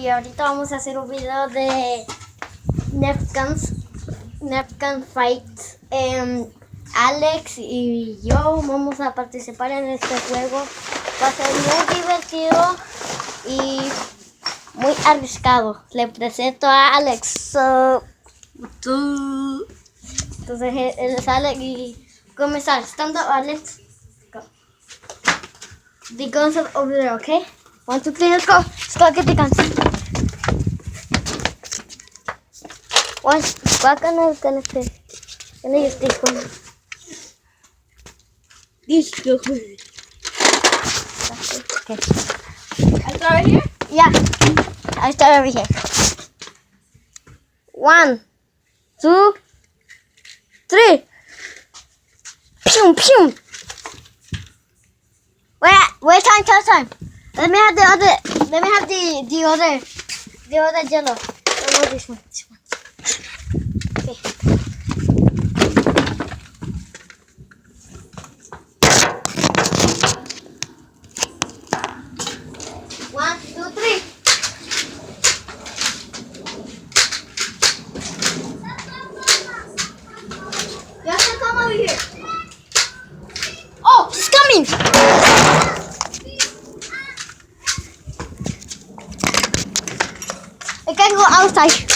y ahorita vamos a hacer un video de Nerf Fights. Alex y yo vamos a participar en este juego. Va a ser muy divertido y muy arriesgado. Le presento a Alex. Entonces él es Alex y comenzar. Stand up, Alex. Go. The guns are over there, okay? 1, 2, 3, let's go. Let's go get the guns. ¿Cuál canal can este? Can I use this one? This one. Okay. I start right here? Yeah. I start over here. 1, 2, 3. Pew pew. Wait time. Let me have the other yellow. Oh, this one. Okay. 1, 2, 3. Justin, come over here. Oh, he's coming. I can go outside.